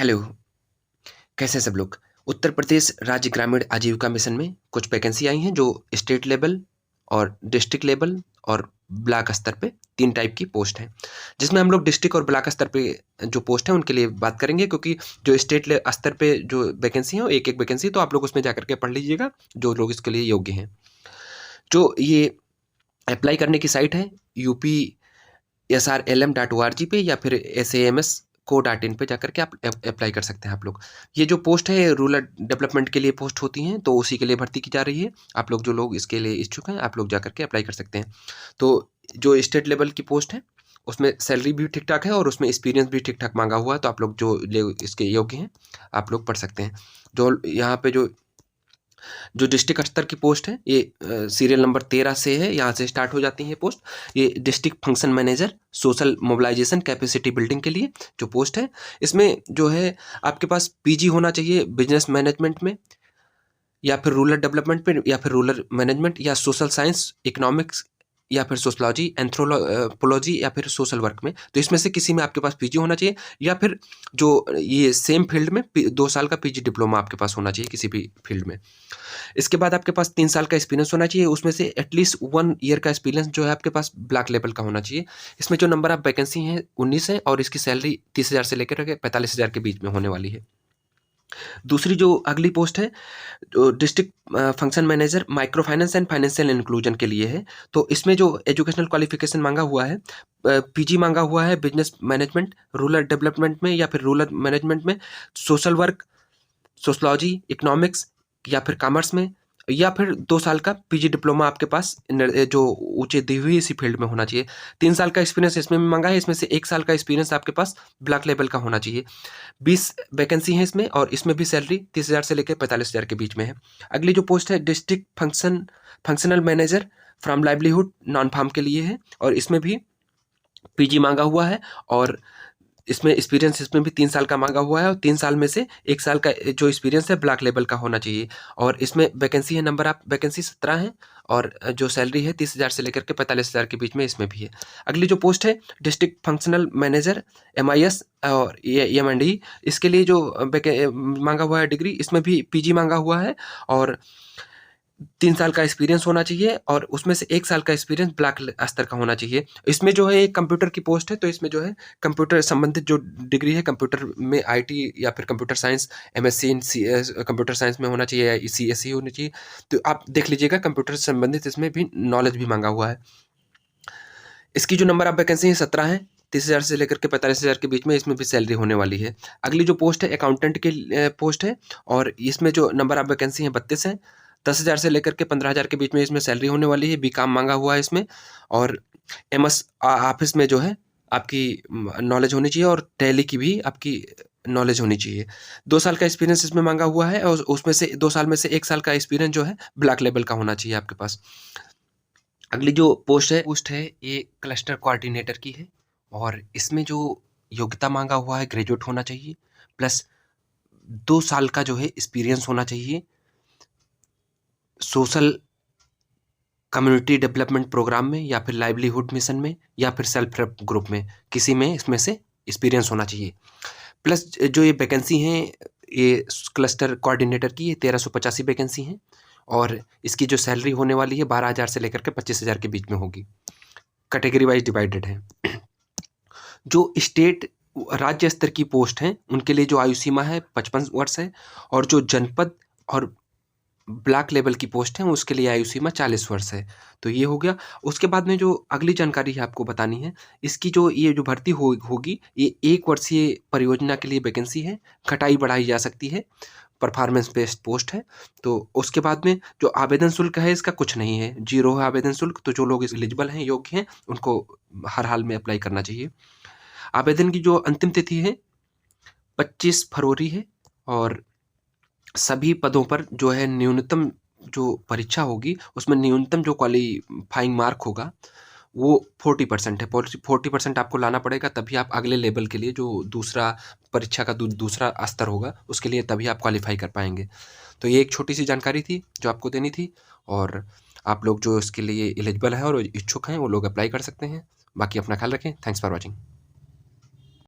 Hello, कैसे हैं सब लोग? उत्तर प्रदेश राज्य ग्रामीण आजीविका मिशन में कुछ वैकेंसी आई हैं जो स्टेट लेवल और डिस्ट्रिक्ट लेवल और ब्लॉक स्तर पे 3 टाइप की पोस्ट हैं। जिसमें हम लोग डिस्ट्रिक्ट और ब्लॉक स्तर पे जो पोस्ट हैं उनके लिए बात करेंगे, क्योंकि जो स्टेट स्तर पे जो वैकेंसी है वो एक-एक वैकेंसी, तो आप लोग उसमें जाकर के पढ़ लीजिएगा जो लोग इसके लिए योग्य हैं। जो ये अप्लाई करने की साइट है upsrlm.org पे या फिर sams.co.in पे जाकर के आप अप्लाई कर सकते हैं आप लोग। ये जो पोस्ट है रूरल डेवलपमेंट के लिए पोस्ट होती हैं, तो उसी के लिए भर्ती की जा रही है। आप लोग जो लोग इसके लिए इच्छुक हैं आप लोग जाकर के अप्लाई कर सकते हैं। तो जो स्टेट लेवल की पोस्ट है उसमें सैलरी भी ठीक ठाक है और उसमें एक्सपीरियंस भी ठीक ठाक मांगा हुआ है, तो आप लोग जो इसके योग्य हैं आप लोग पढ़ सकते हैं। जो यहाँ पे जो डिस्ट्रिक्ट स्तर की पोस्ट है ये सीरियल नंबर 13 से है, यहाँ से स्टार्ट हो जाती है पोस्ट। ये district function manager social mobilisation capacity building के लिए जो पोस्ट है, इसमें जो है आपके पास पीजी होना चाहिए बिजनेस मैनेजमेंट में या फिर रूरल डेवलपमेंट पे या फिर रूरल मैनेजमेंट या सोशल साइंस, इकोनॉमिक्स या फिर सोशलॉजी, एंथ्रोपोलॉजी या फिर सोशल वर्क में। तो इसमें से किसी में आपके पास पीजी होना चाहिए या फिर जो ये सेम फील्ड में 2 साल का पीजी डिप्लोमा आपके पास होना चाहिए किसी भी फील्ड में। इसके बाद आपके पास 3 साल का एक्सपीरियंस होना चाहिए, उसमें से एटलीस्ट 1 ईयर का एक्सपीरियंस जो है आपके पास ब्लॉक लेवल का होना चाहिए। इसमें जो नंबर ऑफ वैकेंसी हैं 19 है और इसकी सैलरी 30,000 से लेकर के 45,000 के बीच में होने वाली है। दूसरी जो अगली पोस्ट है जो district function manager micro finance and financial inclusion के लिए है। तो इसमें जो एजुकेशनल क्वालिफिकेशन मांगा हुआ है पीजी मांगा हुआ है बिजनेस मैनेजमेंट, रूरल डेवलपमेंट में या फिर रूरल मैनेजमेंट में, सोशल वर्क, सोशलॉजी, इकोनॉमिक्स या फिर कॉमर्स में, या फिर 2 साल का पीजी डिप्लोमा आपके पास जो ऊँचे दी हुई इसी फील्ड में होना चाहिए। 3 साल का एक्सपीरियंस इसमें भी मांगा है, इसमें से 1 साल का एक्सपीरियंस आपके पास ब्लॉक लेवल का होना चाहिए। 20 वैकेंसी है इसमें और इसमें भी सैलरी 30,000 से लेकर 45,000 के बीच में है। अगली जो पोस्ट है district functional manager from livelihood non farm के लिए है और इसमें भी पीजी मांगा हुआ है और इसमें एक्सपीरियंस इसमें भी 3 साल का मांगा हुआ है और 3 साल में से 1 साल का जो एक्सपीरियंस है ब्लॉक लेवल का होना चाहिए। और इसमें वैकेंसी है नंबर ऑफ वैकेंसी 17 है और जो सैलरी है 30,000 से लेकर के 45,000 के बीच में इसमें भी है। अगली जो पोस्ट है डिस्ट्रिक्ट फंक्शनल मैनेजर MIS और M&E, इसके लिए जो मांगा हुआ है डिग्री, इसमें भी पीजी मांगा हुआ है और 3 साल का एक्सपीरियंस होना चाहिए और उसमें से 1 साल का एक्सपीरियंस ब्लॉक स्तर का होना चाहिए। इसमें जो है एक कंप्यूटर की पोस्ट है, तो इसमें जो है कंप्यूटर संबंधित जो डिग्री है कंप्यूटर में IT या फिर कंप्यूटर साइंस MSc इन कंप्यूटर साइंस में होना चाहिए या CSE होनी चाहिए। तो आप देख लीजिएगा कंप्यूटर से संबंधित इसमें भी नॉलेज भी मांगा हुआ है। इसकी जो नंबर ऑफ वैकेंसी है 17 है, 30,000 से लेकर के 45,000 के बीच में इसमें भी सैलरी होने वाली है। अगली जो पोस्ट है अकाउंटेंट के पोस्ट है और इसमें जो नंबर ऑफ वैकेंसी है 32 है, 10,000 से लेकर के 15,000 के बीच में इसमें सैलरी होने वाली है। बीकॉम मांगा हुआ है इसमें और MS ऑफिस में जो है आपकी नॉलेज होनी चाहिए और टैली की भी आपकी नॉलेज होनी चाहिए। 2 साल का एक्सपीरियंस इसमें मांगा हुआ है और उसमें से 2 साल में से 1 साल का एक्सपीरियंस जो है ब्लॉक लेवल का होना चाहिए आपके पास। अगली जो पोस्ट है ये क्लस्टर कोऑर्डिनेटर की है और इसमें जो योग्यता मांगा हुआ है ग्रेजुएट होना चाहिए प्लस 2 साल का जो है एक्सपीरियंस होना चाहिए सोशल कम्युनिटी डेवलपमेंट प्रोग्राम में या फिर लाइवलीहुड मिशन में या फिर सेल्फ हेल्प ग्रुप में, किसी में इसमें से एक्सपीरियंस होना चाहिए। प्लस जो ये वैकेंसी हैं ये क्लस्टर कोऑर्डिनेटर की ये 1385 वैकेंसी हैं और इसकी जो सैलरी होने वाली है 12,000 से लेकर के 25,000 के बीच में होगी। कैटेगरी वाइज डिवाइडेड है। जो स्टेट राज्य स्तर की पोस्ट हैं उनके लिए जो आयु सीमा है 55 वर्ष है और जो जनपद और ब्लॉक लेवल की पोस्ट है उसके लिए आयु सीमा 40 वर्ष है। तो ये हो गया। उसके बाद में जो अगली जानकारी है आपको बतानी है, इसकी जो ये जो भर्ती होगी ये 1 वर्षीय परियोजना के लिए वैकेंसी है, घटाई बढ़ाई जा सकती है, परफॉर्मेंस बेस्ड पोस्ट है। तो उसके बाद में जो आवेदन शुल्क है इसका कुछ नहीं है, 0 है आवेदन शुल्क। तो जो लोग एलिजिबल हैं, योग्य हैं, उनको हर हाल में अप्लाई करना चाहिए। आवेदन की जो अंतिम तिथि है 25 फरवरी है और सभी पदों पर जो है न्यूनतम जो परीक्षा होगी उसमें न्यूनतम जो क्वालिफाइंग मार्क होगा वो 40% है। 40% आपको लाना पड़ेगा, तभी आप अगले लेवल के लिए जो दूसरा परीक्षा का दूसरा स्तर होगा उसके लिए तभी आप क्वालिफाई कर पाएंगे। तो ये एक छोटी सी जानकारी थी जो आपको देनी थी और आप लोग जो इसके लिए एलिजिबल है और इच्छुक हैं वो लोग अप्लाई कर सकते हैं। बाकी अपना ख्याल रखें। Thanks for watching.